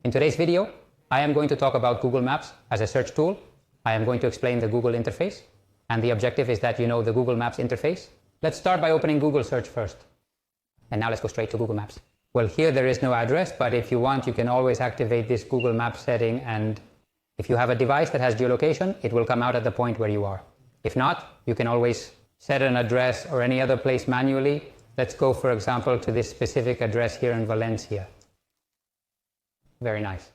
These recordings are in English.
In today's video, I am going to talk about Google Maps as a search tool. I am going to explain the Google interface, and the objective is that you know the Google Maps interface. Let's start by opening Google search first. And now let's go straight to Google Maps. Well, here there is no address, but if you want, you can always activate this Google Maps setting, and if you have a device that has geolocation, it will come out at the point where you are. If not, you can always set an address or any other place manually. Let's go, for example, to this specific address here in Valencia. Very nice.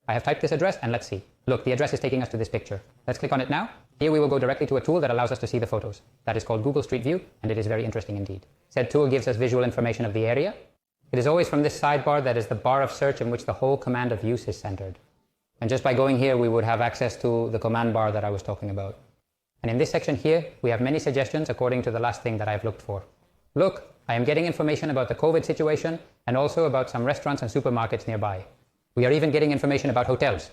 I have typed this address, and let's see. Look, the address is taking us to this picture. Let's click on it now. Here we will go directly to a tool that allows us to see the photos. That is called Google Street View, and it is very interesting indeed. Said tool gives us visual information of the area. It is always from this sidebar that is the bar of search in which the whole command of use is centered. And just by going here, we would have access to the command bar that I was talking about. And in this section here, we have many suggestions according to the last thing that I've looked for. Look, I am getting information about the COVID situation and also about some restaurants and supermarkets nearby. We are even getting information about hotels.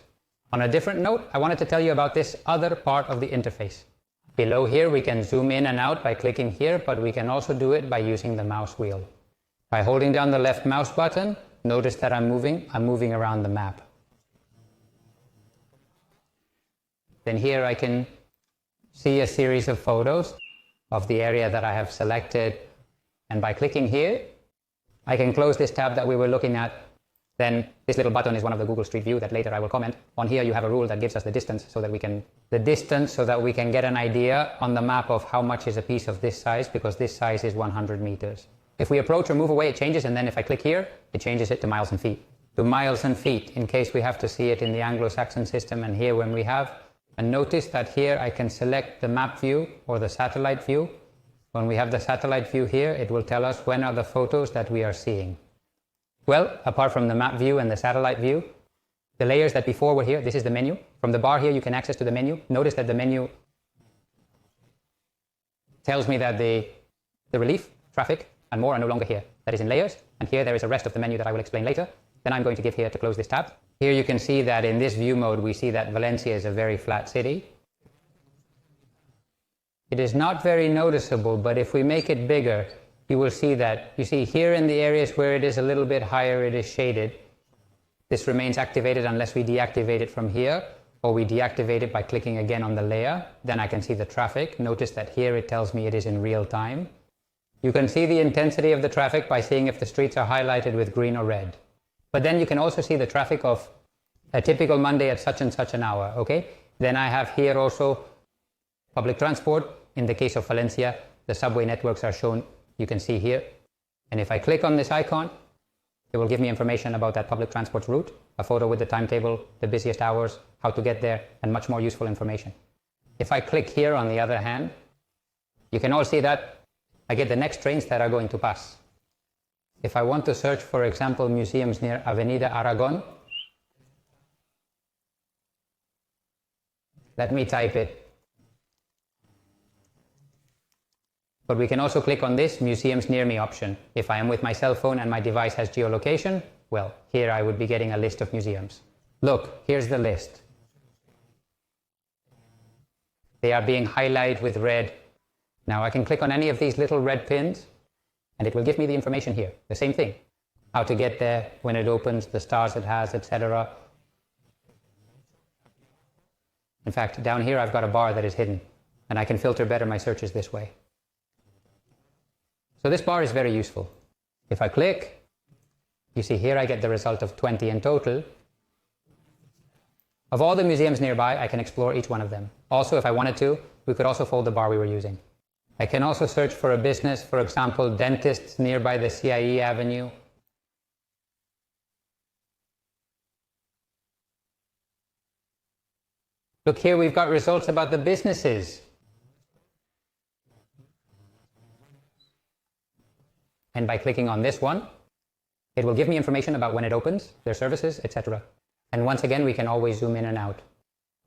On a different note, I wanted to tell you about this other part of the interface. Below here, we can zoom in and out by clicking here, but we can also do it by using the mouse wheel. By holding down the left mouse button, notice that I'm moving around the map. Then here I can see a series of photos of the area that I have selected, and by clicking here, I can close this tab that we were looking at. Then this little button is one of the Google Street View that later I will comment. On here you have a rule that gives us the distance so that we can get an idea on the map of how much is a piece of this size, because this size is 100 meters. If we approach or move away, it changes, and then if I click here, it changes it to miles and feet. To miles and feet, in case we have to see it in the Anglo-Saxon system, and here when we have, and notice that here I can select the map view or the satellite view. When we have the satellite view here, it will tell us when are the photos that we are seeing. Well, apart from the map view and the satellite view, the layers that before were here, this is the menu. From the bar here, you can access to the menu. Notice that the menu tells me that the relief, traffic, and more are no longer here. That is in layers, and here there is a rest of the menu that I will explain later. Then I'm going to give here to close this tab. Here you can see that in this view mode, we see that Valencia is a very flat city. It is not very noticeable, but if we make it bigger, you will see that, you see here in the areas where it is a little bit higher, it is shaded. This remains activated unless we deactivate it from here, or we deactivate it by clicking again on the layer. Then I can see the traffic. Notice that here it tells me it is in real time. You can see the intensity of the traffic by seeing if the streets are highlighted with green or red. But then you can also see the traffic of a typical Monday at such and such an hour, okay? Then I have here also public transport. In the case of Valencia, the subway networks are shown, you can see here. And if I click on this icon, it will give me information about that public transport route, a photo with the timetable, the busiest hours, how to get there, and much more useful information. If I click here, on the other hand, you can all see that I get the next trains that are going to pass. If I want to search, for example, museums near Avenida Aragon, let me type it. But we can also click on this Museums Near Me option. If I am with my cell phone and my device has geolocation, well, here I would be getting a list of museums. Look, here's the list. They are being highlighted with red. Now I can click on any of these little red pins, and it will give me the information here. The same thing. How to get there, when it opens, the stars it has, etc. In fact, down here I've got a bar that is hidden, and I can filter better my searches this way. So this bar is very useful. If I click, you see here I get the result of 20 in total. Of all the museums nearby, I can explore each one of them. Also, if I wanted to, we could also fold the bar we were using. I can also search for a business, for example, dentists nearby the CIE Avenue. Look here, we've got results about the businesses. And by clicking on this one, it will give me information about when it opens, their services, etc. And once again, we can always zoom in and out.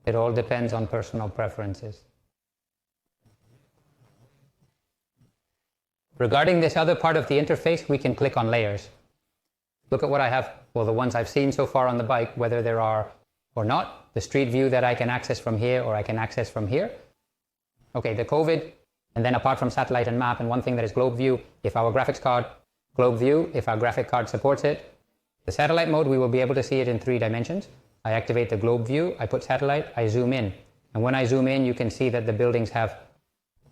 It all depends on personal preferences. Regarding this other part of the interface, we can click on layers. Look at what I have, well, the ones I've seen so far on the bike, whether there are or not, the street view that I can access from here or I can access from here. Okay, the COVID, and then apart from satellite and map, and one thing that is globe view, if our graphics card, globe view, if our graphic card supports it, The satellite mode, we will be able to see it in 3 dimensions. I activate the globe view, I put satellite, I zoom in. And when I zoom in, you can see that the buildings have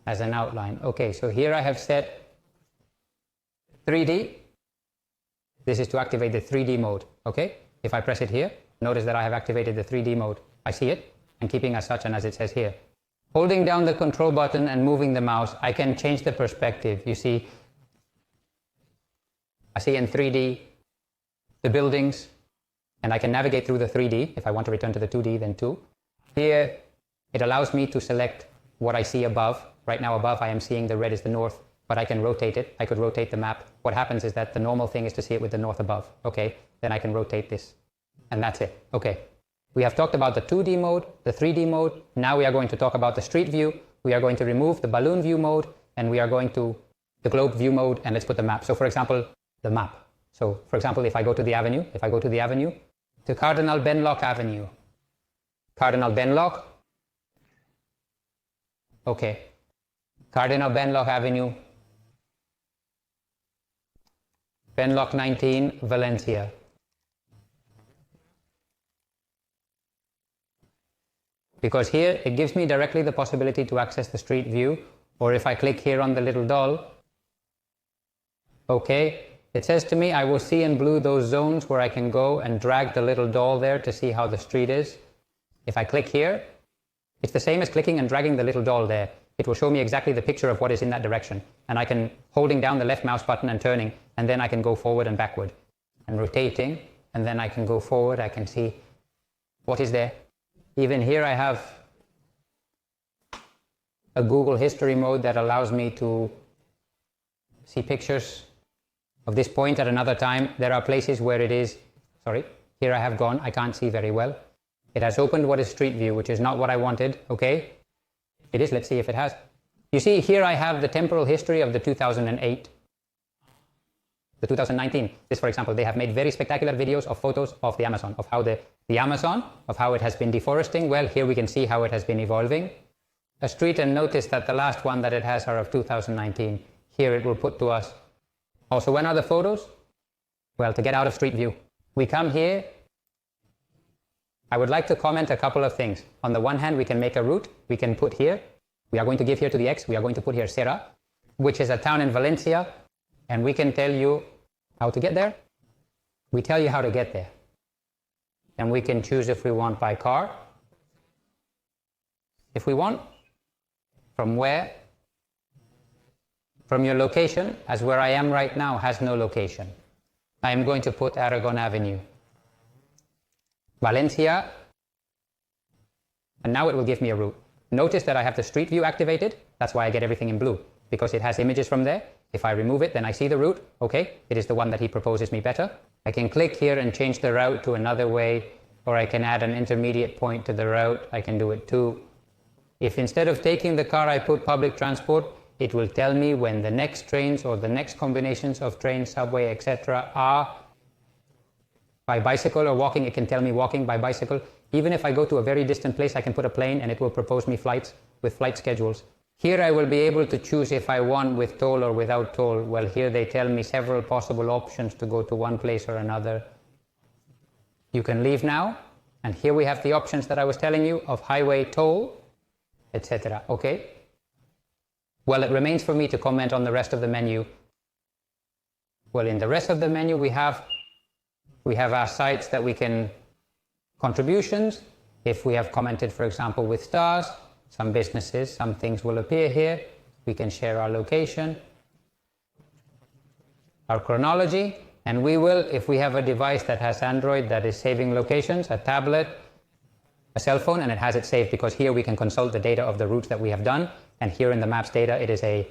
as an outline. Okay, so here I have set 3D. This is to activate the 3D mode. Okay, if I press it here, notice that I have activated the 3D mode. I see it, and keeping as such and as it says here. Holding down the control button and moving the mouse, I can change the perspective. You see, I see in 3D the buildings, and I can navigate through the 3D. If I want to return to the 2D, then 2. Here, it allows me to select what I see above. Right now above I am seeing the red is the north, but I can rotate it. I could rotate the map. What happens is that the normal thing is to see it with the north above. Okay, then I can rotate this. And that's it. Okay. We have talked about the 2D mode, the 3D mode. Now we are going to talk about the street view. We are going to remove the balloon view mode, and we are going to the globe view mode, and let's put the map. So for example, the map. So for example, if I go to the avenue, to Cardinal Benlock Avenue. Cardinal Benlock. Okay. Cardinal Benlock Avenue. Benlock 19, Valencia. Because here it gives me directly the possibility to access the street view, or if I click here on the little doll, okay, it says to me I will see in blue those zones where I can go and drag the little doll there to see how the street is. If I click here, it's the same as clicking and dragging the little doll there. It will show me exactly the picture of what is in that direction, and I can, holding down the left mouse button and turning, and then I can go forward and backward and rotating, and then I can go forward. I can see what is there. Even here I have a Google history mode that allows me to see pictures of this point at another time. There are places where it is, here I have gone, I can't see very well. It has opened what is street view, which is not what I wanted, okay? It is, let's see if it has. You see here I have the temporal history of the 2008. The 2019. This, for example, they have made very spectacular videos of photos of the Amazon, of how the Amazon, of how it has been deforesting. Well, here we can see how it has been evolving. A street, and notice that the last one that it has are of 2019. Here it will put to us. Also, when are the photos? Well, to get out of street view. We come here. I would like to comment a couple of things. On the one hand, we can make a route. We can put here. We are going to give here to the X. We are going to put here Serra, which is a town in Valencia. And we can tell you how to get there. We tell you how to get there. And we can choose if we want by car. If we want, from where? From your location, as where I am right now has no location. I am going to put Aragon Avenue. Valencia. And now it will give me a route. Notice that I have the street view activated. That's why I get everything in blue, because it has images from there. If I remove it, then I see the route. Okay, it is the one that he proposes me better. I can click here and change the route to another way, or I can add an intermediate point to the route. I can do it too. If instead of taking the car I put public transport, it will tell me when the next trains or the next combinations of trains, subway, etc. are by bicycle or walking. It can tell me walking, by bicycle. Even if I go to a very distant place, I can put a plane and it will propose me flights with flight schedules. Here I will be able to choose if I want with toll or without toll. Well, here they tell me several possible options to go to one place or another. You can leave now, and here we have the options that I was telling you of highway, toll, etc. Okay? Well, it remains for me to comment on the rest of the menu. Well, in the rest of the menu we have our sites that we can, contributions. If we have commented, for example, with stars, some businesses, some things will appear here. We can share our location, our chronology, and we will, if we have a device that has Android that is saving locations, a tablet, a cell phone, and it has it saved, because here we can consult the data of the routes that we have done, and here in the maps data it is a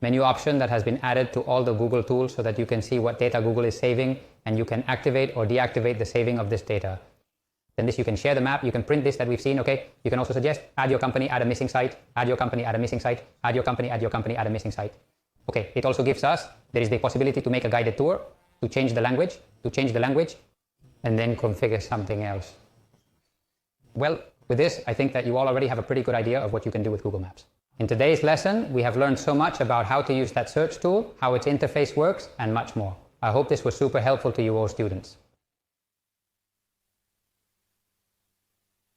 menu option that has been added to all the Google tools so that you can see what data Google is saving, and you can activate or deactivate the saving of this data. Then this, you can share the map, you can print this that we've seen, okay? You can also suggest, add your company, add a missing site, add your company, add a missing site, add your company, add your company, add a missing site. Okay, it also gives us, there is the possibility to make a guided tour, to change the language, and then configure something else. Well, with this, I think that you all already have a pretty good idea of what you can do with Google Maps. In today's lesson, we have learned so much about how to use that search tool, how its interface works, and much more. I hope this was super helpful to you all students.